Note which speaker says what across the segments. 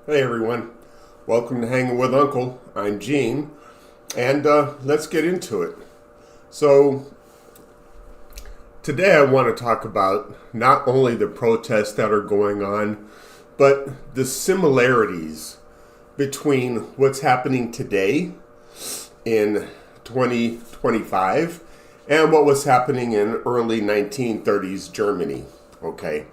Speaker 1: Hey everyone, welcome to Hanging with Uncle. I'm Gene, and let's get into it. So, today I want to talk about not only the protests that are going on, but the similarities between what's happening today in 2025 and what was happening in early 1930s Germany. Okay,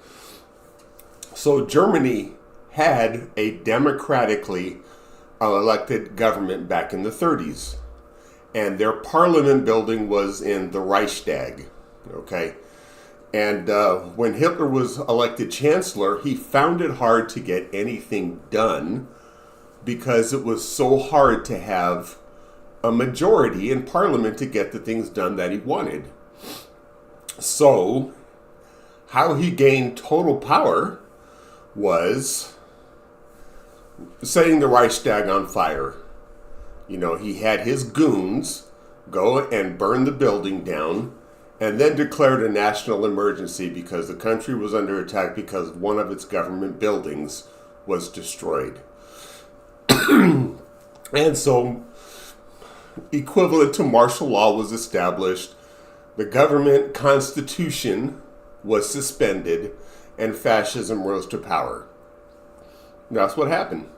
Speaker 1: so Germany had a democratically elected government back in the 30s, and their parliament building was in the Reichstag. Okay, and when Hitler was elected chancellor, he found it hard to get anything done because it was so hard to have a majority in parliament to get the things done that he wanted. So, how he gained total power was setting the Reichstag on fire. You know, he had his goons go and burn the building down and then declared a national emergency because the country was under attack because one of its government buildings was destroyed. And so, equivalent to martial law was established, the government constitution was suspended, and fascism rose to power. That's what happened.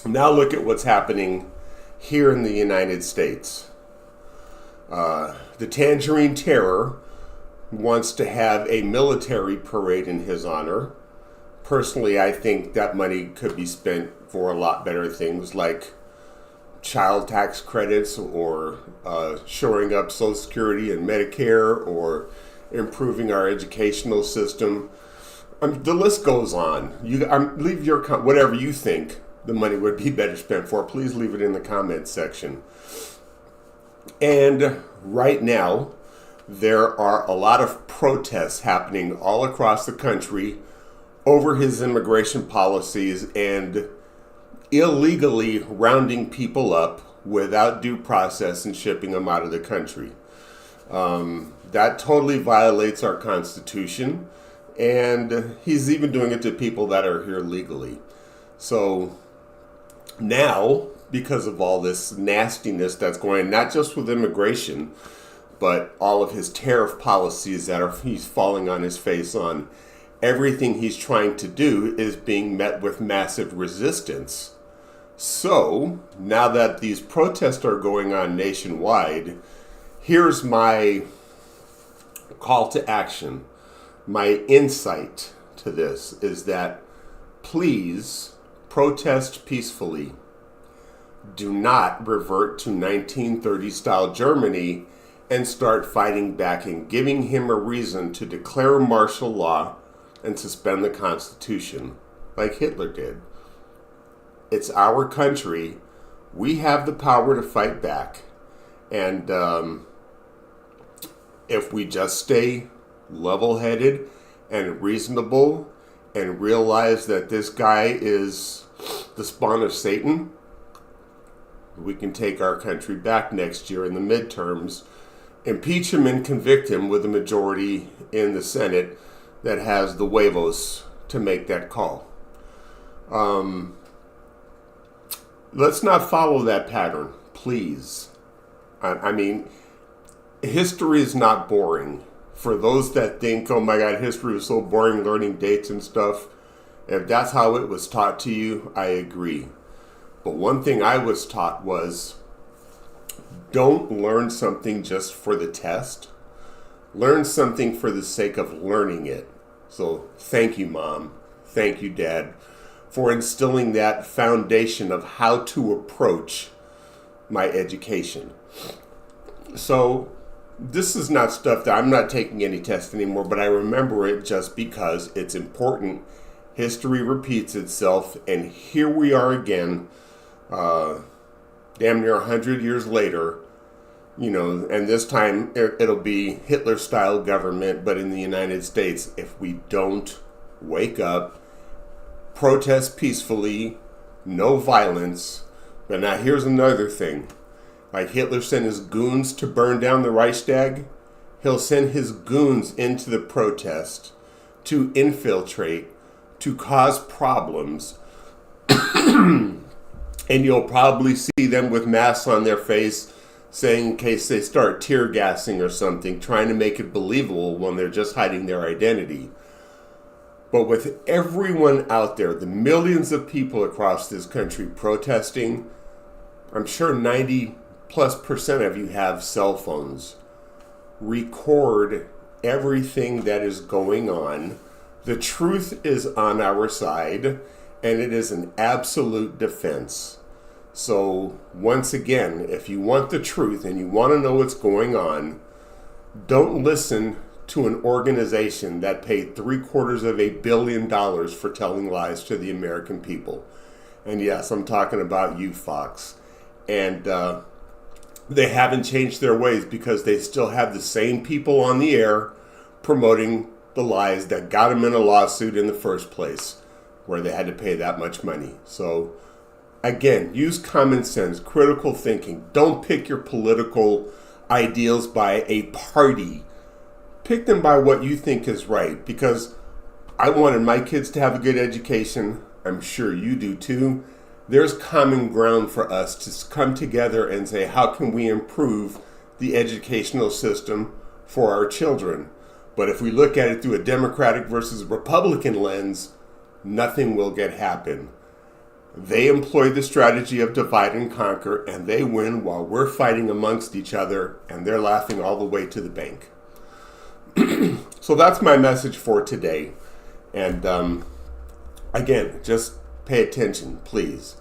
Speaker 1: Now look at what's happening here in the United States. The Tangerine Terror wants to have a military parade in his honor. Personally, I think that money could be spent for a lot better things like child tax credits or shoring up Social Security and Medicare or improving our educational system. The list goes on. Leave your whatever you think the money would be better spent for. Please leave it in the comments section. And right now, there are a lot of protests happening all across the country over his immigration policies and illegally rounding people up without due process and shipping them out of the country. That totally violates our Constitution. And he's even doing it to people that are here legally. So now, because of all this nastiness that's going on, not just with immigration, but all of his tariff policies that he's falling on his face on, everything he's trying to do is being met with massive resistance. So now that these protests are going on nationwide, here's my call to action. My insight to this is that please protest peacefully. Do not revert to 1930s style Germany and start fighting back and giving him a reason to declare martial law and suspend the Constitution like Hitler did. It's our country. We have the power to fight back. And if we just stay level-headed and reasonable and realize that this guy is the spawn of Satan, we can take our country back next year in the midterms, impeach him and convict him with a majority in the Senate that has the huevos to make that call. Let's not follow that pattern, please. I mean, history is not boring. For those that think, oh my God, history was so boring, learning dates and stuff, if that's how it was taught to you, I agree. But one thing I was taught was, don't learn something just for the test. Learn something for the sake of learning it. So thank you, Mom. Thank you, Dad, for instilling that foundation of how to approach my education. So this is not stuff that I'm not taking any tests anymore, but I remember it just because it's important. History repeats itself, and here we are again, damn near 100 years later, you know, and this time it'll be Hitler-style government, but in the United States, if we don't wake up, protest peacefully, no violence. But now here's another thing. Like Hitler sent his goons to burn down the Reichstag, he'll send his goons into the protest to infiltrate, to cause problems, And you'll probably see them with masks on their face saying in case they start tear gassing or something, trying to make it believable when they're just hiding their identity. But with everyone out there, the millions of people across this country protesting, I'm sure 90+% of you have cell phones. Record everything that is going on. The truth is on our side, and it is an absolute defense. So once again, if you want the truth and you want to know what's going on, don't listen to an organization that paid $750 million for telling lies to the American people. And yes, I'm talking about you, Fox. And they haven't changed their ways because they still have the same people on the air promoting the lies that got them in a lawsuit in the first place, where they had to pay that much money. So again, use common sense, critical thinking. Don't pick your political ideals by a party. Pick them by what you think is right, because I wanted my kids to have a good education. I'm sure you do too. There's common ground for us to come together and say, how can we improve the educational system for our children? But if we look at it through a Democratic versus Republican lens, nothing will happen. They employ the strategy of divide and conquer, and they win while we're fighting amongst each other, and they're laughing all the way to the bank. So that's my message for today. And again, just pay attention, please.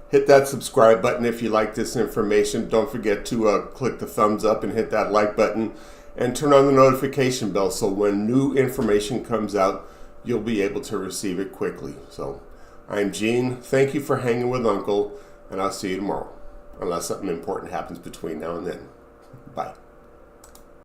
Speaker 1: Hit that subscribe button if you like this information. Don't forget to click the thumbs up and hit that like button, and turn on the notification bell so when new information comes out, you'll be able to receive it quickly. So I'm Gene. Thank you for hanging with Uncle, and I'll see you tomorrow, unless something important happens between now and then. Bye.